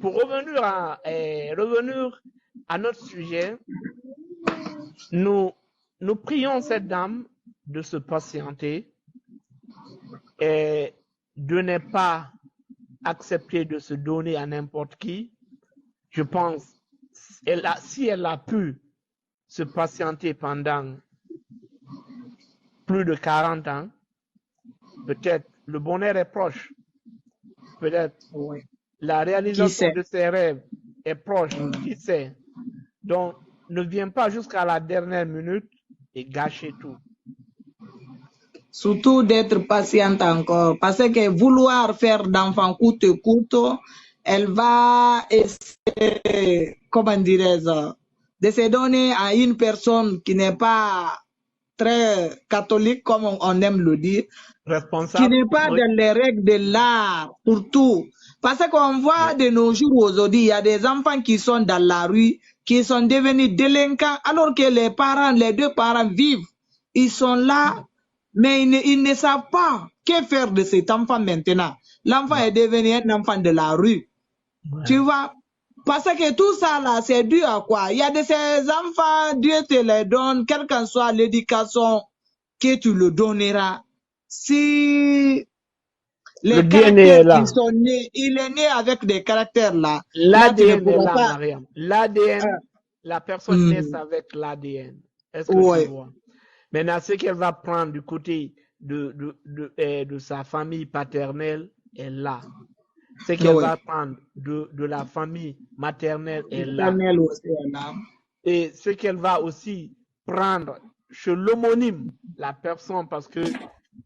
pour revenir à notre sujet, nous prions cette dame de se patienter et de ne pas accepter de se donner à n'importe qui. Je pense, si elle a pu se patienter pendant plus de 40 ans, peut-être le bonheur est proche, peut-être la réalisation de ses rêves est proche, qui sait. Donc, ne viens pas jusqu'à la dernière minute et gâcher tout. Surtout d'être patiente encore, parce que vouloir faire d'enfant coûte que coûte, elle va essayer, comment dirais-je, de se donner à une personne qui n'est pas très catholique, comme on aime le dire, responsable, qui n'est pas dans les règles de l'art, pour tout. Parce qu'on voit de nos jours aujourd'hui, il y a des enfants qui sont dans la rue, qui sont devenus délinquants, alors que les deux parents vivent. Ils sont là, mais ils ne savent pas que faire de cet enfant maintenant. L'enfant est devenu un enfant de la rue. Tu vois? Parce que tout ça là, c'est dû à quoi? Il y a de ces enfants, Dieu te les donne, quelle qu'en soit l'éducation que tu le donneras. Si les caractères qui sont nés, il est né avec des caractères là. L'ADN est là, Mariam. L'ADN, la personne naît avec l'ADN. Est-ce que tu vois? Maintenant, ce qu'elle va prendre du côté de sa famille paternelle est là. Ce qu'elle va prendre de la famille maternelle est là. Et ce qu'elle va aussi prendre chez l'homonyme, la personne, parce que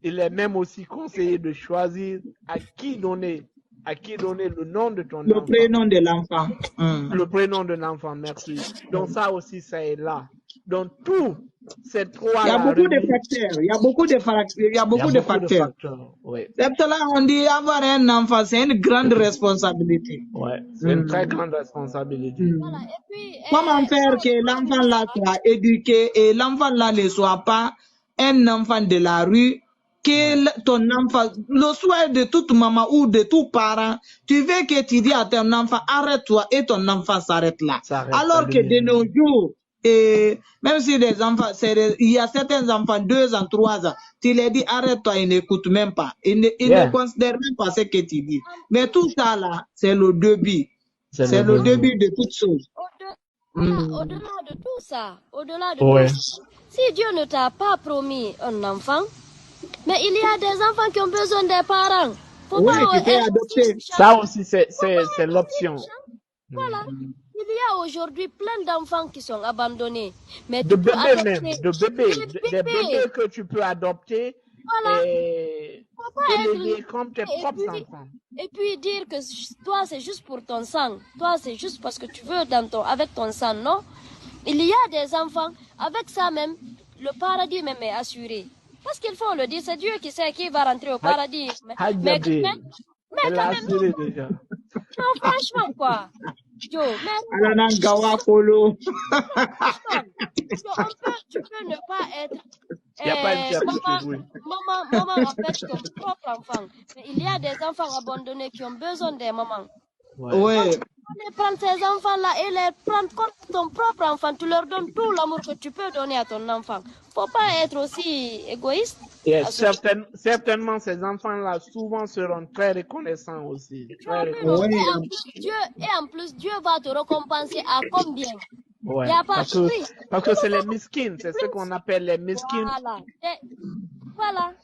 il est même aussi conseillé de choisir à qui donner le nom de ton enfant. Le prénom de l'enfant. Le prénom de l'enfant, merci. Donc ça aussi, ça est là. Donc tout ces trois. Il y a beaucoup de facteurs. Il y a beaucoup de facteurs. Oui. C'est là on dit avoir un enfant, c'est une grande responsabilité. Ouais, c'est une très grande responsabilité. Voilà. Et puis, comment faire que l'enfant là soit éduqué et l'enfant là ne soit pas un enfant de la rue, que ton enfant, le souhait de toute maman ou de tout parent, tu veux que tu dis à ton enfant, arrête-toi et ton enfant s'arrête là. Alors que de nos jours, et même si des enfants, il y a certains enfants, 2 ans, 3 ans, tu les dis arrête-toi, ils n'écoutent même pas. Ils ne considèrent même pas ce que tu dis. Mais tout ça là, c'est le début. C'est le début de toutes choses. Au-delà de tout ça, tout, si Dieu ne t'a pas promis un enfant, mais il y a des enfants qui ont besoin des parents. Faut pas adopter. Ça aussi, c'est l'option. Voilà. Il y a aujourd'hui plein d'enfants qui sont abandonnés. Mais de bébés que tu peux adopter. Voilà. Comme tes propres enfants. Et puis dire que toi c'est juste pour ton sang, toi c'est juste parce que tu veux avec ton sang, non? Il y a des enfants, avec ça même, le paradis même est assuré. Parce qu'il faut le dire, c'est Dieu qui sait qui va rentrer au paradis. Mais quand même, non, franchement quoi. Yo, mais tu peux ne pas être. Il n'y a pas une certitude, maman appelle ton propre enfant. Mais il y a des enfants abandonnés qui ont besoin des mamans. Ouais. Tu prends ces enfants-là et les prendre comme ton propre enfant. Tu leur donnes tout l'amour que tu peux donner à ton enfant. Faut pas être aussi égoïste. Certainement, ces enfants-là souvent seront très reconnaissants aussi. Très reconnaissants. Et en plus, Dieu va te récompenser à combien? Ouais, parce que c'est les miskins, c'est ce qu'on appelle les miskins. Voilà.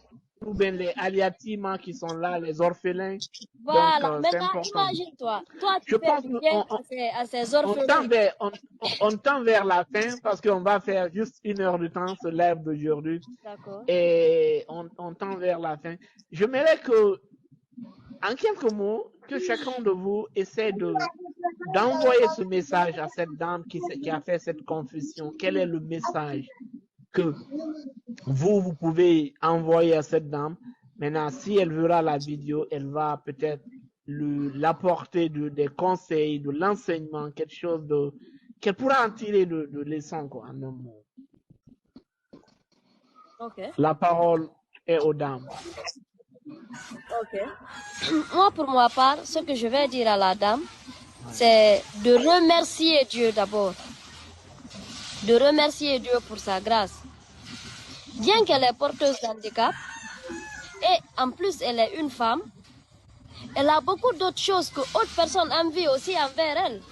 ou bien les aliatimans qui sont là, les orphelins. Voilà, Donc, c'est maintenant important. imagine-toi, toi tu Je fais pense du bien à ces orphelins. on tend vers la fin parce qu'on va faire juste 1 heure de temps, ce live d'aujourd'hui. D'accord. Et on tend vers la fin. J'aimerais que, en quelques mots, que chacun de vous essaie d'envoyer ce message à cette dame qui a fait cette confession. Quel est le message que vous pouvez envoyer à cette dame? Maintenant, si elle verra la vidéo, elle va peut-être l'apporter des conseils, de l'enseignement, quelque chose qu'elle pourra en tirer de leçons, quoi, en un mot. Ok. La parole est aux dames. Ok. Moi, pour ma part, ce que je vais dire à la dame, c'est de remercier Dieu d'abord. De remercier Dieu pour sa grâce. Bien qu'elle est porteuse d'handicap, et en plus elle est une femme, elle a beaucoup d'autres choses que autres personnes envient aussi envers elle.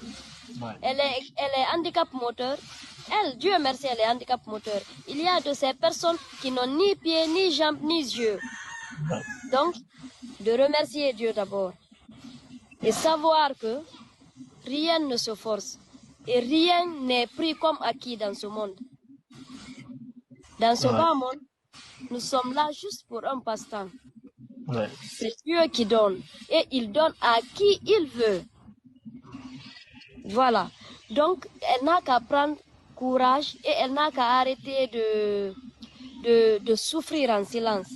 Ouais. Elle est handicap moteur. Elle, Dieu merci, elle est handicap moteur. Il y a de ces personnes qui n'ont ni pieds, ni jambes, ni yeux. Ouais. Donc, de remercier Dieu d'abord. Et savoir que rien ne se force. Et rien n'est pris comme acquis dans ce monde. Dans ce bas monde, nous sommes là juste pour un passe-temps. Ouais. C'est Dieu qui donne. Et il donne à qui il veut. Voilà. Donc, elle n'a qu'à prendre courage et elle n'a qu'à arrêter de souffrir en silence.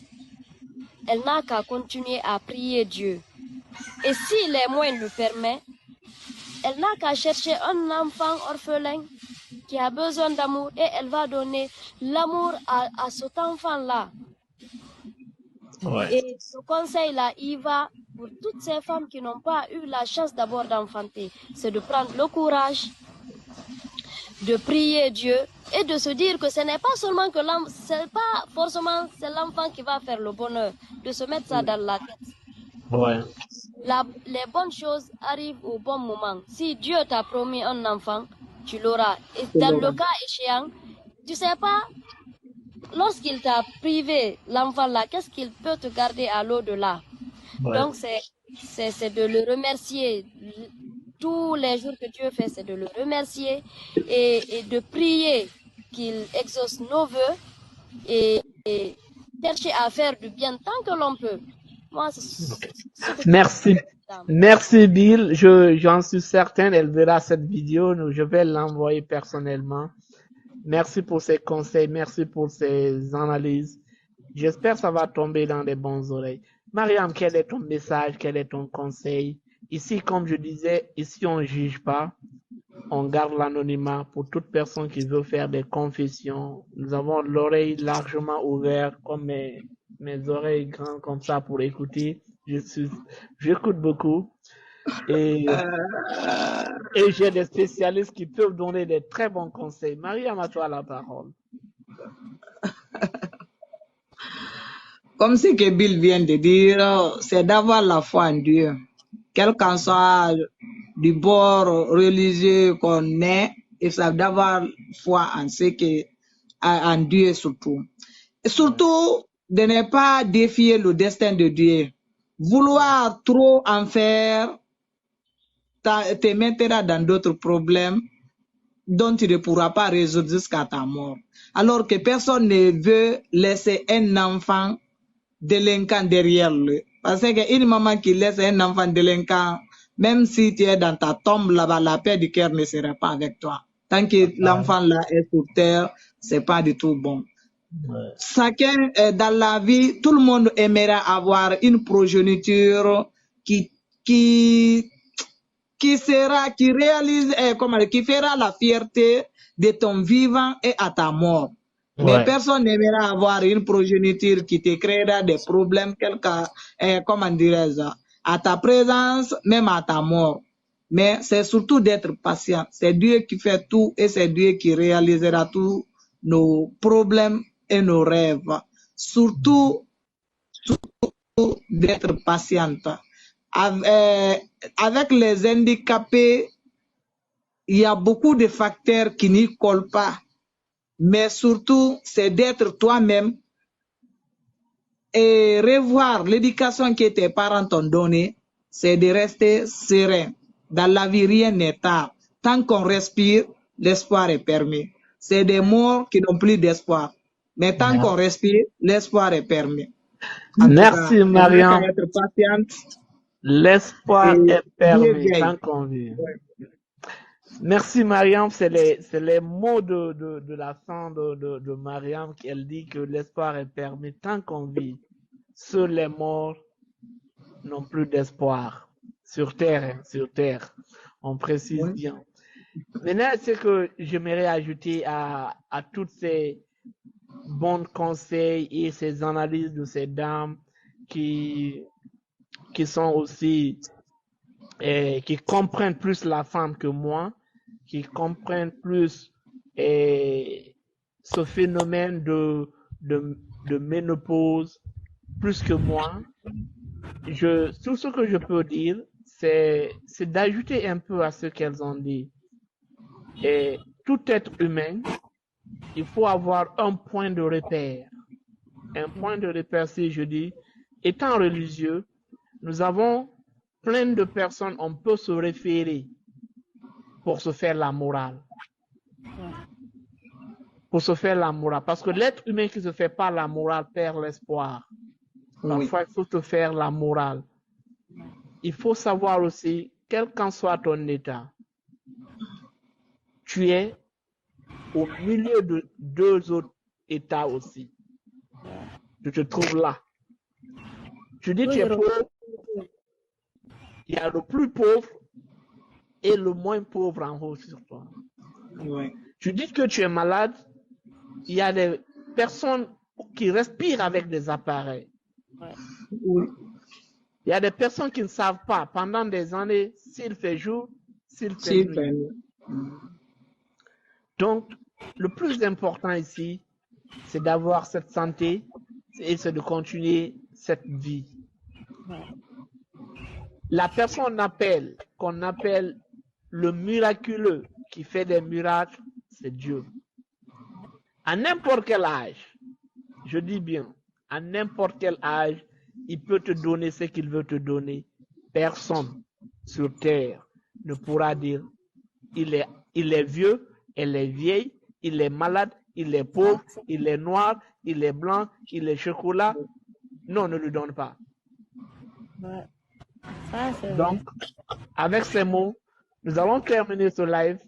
Elle n'a qu'à continuer à prier Dieu. Et si les moyens le permettent, elle n'a qu'à chercher un enfant orphelin qui a besoin d'amour et elle va donner l'amour à cet enfant-là. Ouais. Et ce conseil-là, il va pour toutes ces femmes qui n'ont pas eu la chance d'abord d'enfanter. C'est de prendre le courage, de prier Dieu et de se dire que ce n'est pas seulement que c'est pas forcément c'est l'enfant qui va faire le bonheur, de se mettre ça dans la tête. Ouais. Les bonnes choses arrivent au bon moment. Si Dieu t'a promis un enfant, tu l'auras. Et dans le cas échéant, tu sais pas, lorsqu'il t'a privé l'enfant là, qu'est-ce qu'il peut te garder à l'au-delà? Ouais. Donc c'est de le remercier. Tous les jours que Dieu fait, c'est de le remercier et de prier qu'il exauce nos vœux et chercher à faire du bien tant que l'on peut. Moi, merci. Merci Bill, j'en suis certaine, elle verra cette vidéo, je vais l'envoyer personnellement. Merci pour ces conseils, merci pour ces analyses. J'espère que ça va tomber dans les bonnes oreilles. Mariam, quel est ton message, quel est ton conseil? Ici, comme je disais, ici on ne juge pas, on garde l'anonymat pour toute personne qui veut faire des confessions. Nous avons l'oreille largement ouverte, comme mes oreilles grandes comme ça pour écouter. J'écoute beaucoup et j'ai des spécialistes qui peuvent donner des très bons conseils. Mariam, à toi la parole. Comme ce que Bill vient de dire, c'est d'avoir la foi en Dieu. Quel qu'en soit du bord religieux qu'on est, il faut d'avoir foi en en Dieu surtout. Et surtout, de ne pas défier le destin de Dieu. Vouloir trop en faire te mettra dans d'autres problèmes dont tu ne pourras pas résoudre jusqu'à ta mort. Alors que personne ne veut laisser un enfant délinquant derrière lui. Parce qu'une maman qui laisse un enfant délinquant, même si tu es dans ta tombe là-bas, la paix du cœur ne sera pas avec toi. Tant que l'enfant là est sur terre, c'est pas du tout bon. Ouais. Chacun dans la vie, tout le monde aimerait avoir une progéniture qui fera la fierté de ton vivant et à ta mort. Ouais. Mais personne n'aimera avoir une progéniture qui te créera des problèmes, comment dirais-je, à ta présence, même à ta mort. Mais c'est surtout d'être patient. C'est Dieu qui fait tout et c'est Dieu qui réalisera tous nos problèmes et nos rêves. Surtout d'être patiente. Avec les handicapés, il y a beaucoup de facteurs qui n'y collent pas. Mais surtout, c'est d'être toi-même et revoir l'éducation que tes parents t'ont donnée, c'est de rester serein. Dans la vie, rien n'est tard. Tant qu'on respire, l'espoir est permis. C'est des morts qui n'ont plus d'espoir. Mais tant qu'on respire, l'espoir est permis. En Merci, tout cas, Mariam. être patiente. L'espoir est permis Dieu tant qu'on vit. Ouais. Merci, Mariam. C'est les mots de la fin de Mariam qu'elle dit que l'espoir est permis tant qu'on vit. Seuls les morts n'ont plus d'espoir. Sur terre, sur terre. On précise bien. Maintenant, ce que j'aimerais ajouter à toutes ces bons conseils et ces analyses de ces dames qui sont aussi, qui comprennent plus la femme que moi, qui comprennent plus ce phénomène de ménopause plus que moi. Tout ce que je peux dire, c'est d'ajouter un peu à ce qu'elles ont dit. Et tout être humain, il faut avoir un point de repère. Un point de repère, si je dis, étant religieux, nous avons plein de personnes, on peut se référer pour se faire la morale. Pour se faire la morale. Parce que l'être humain qui ne se fait pas la morale perd l'espoir. Parfois, il faut te faire la morale. Il faut savoir aussi, quel qu'en soit ton état, tu es au milieu de deux autres états aussi. Tu te trouves là. Tu dis que tu es pauvre, il y a le plus pauvre et le moins pauvre en haut sur toi. Tu dis que tu es malade, il y a des personnes qui respirent avec des appareils. Il y a des personnes qui ne savent pas pendant des années s'il fait jour, s'il fait nuit. Donc, le plus important ici, c'est d'avoir cette santé et c'est de continuer cette vie. La personne qu'on appelle le miraculeux qui fait des miracles, c'est Dieu. À n'importe quel âge, je dis bien, à n'importe quel âge, il peut te donner ce qu'il veut te donner. Personne sur terre ne pourra dire il est vieux, elle est vieille, il est malade, il est pauvre, il est noir, il est blanc, il est chocolat. Non, ne lui donne pas. Donc, avec ces mots, nous allons terminer ce live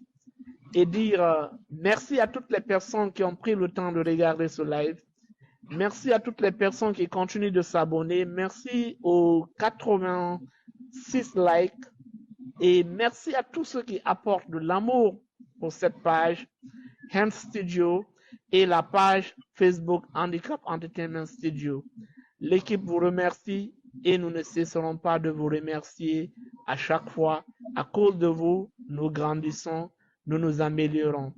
et dire merci à toutes les personnes qui ont pris le temps de regarder ce live. Merci à toutes les personnes qui continuent de s'abonner. Merci aux 86 likes. Et merci à tous ceux qui apportent de l'amour pour cette page Hand Studio et la page Facebook Handicap Entertainment Studio. L'équipe vous remercie et nous ne cesserons pas de vous remercier à chaque fois. À cause de vous, nous grandissons, nous nous améliorons.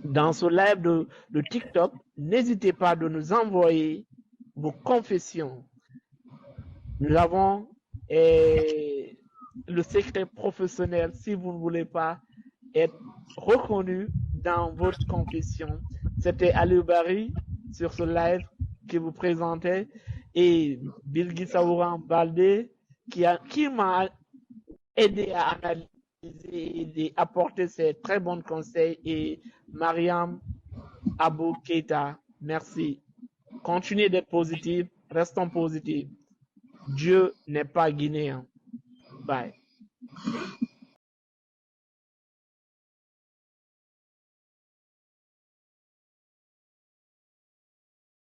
Dans ce live de TikTok, n'hésitez pas de nous envoyer vos confessions. Nous avons le secret professionnel si vous ne voulez pas être reconnu dans votre confession. C'était Aliou Barry sur ce live qui vous présentait et Bilgi Saouran Baldé qui m'a aidé à analyser et apporter ses très bons conseils et Mariam Abou Keita, merci. Continuez d'être positif, restons positifs. Dieu n'est pas guinéen. Bye.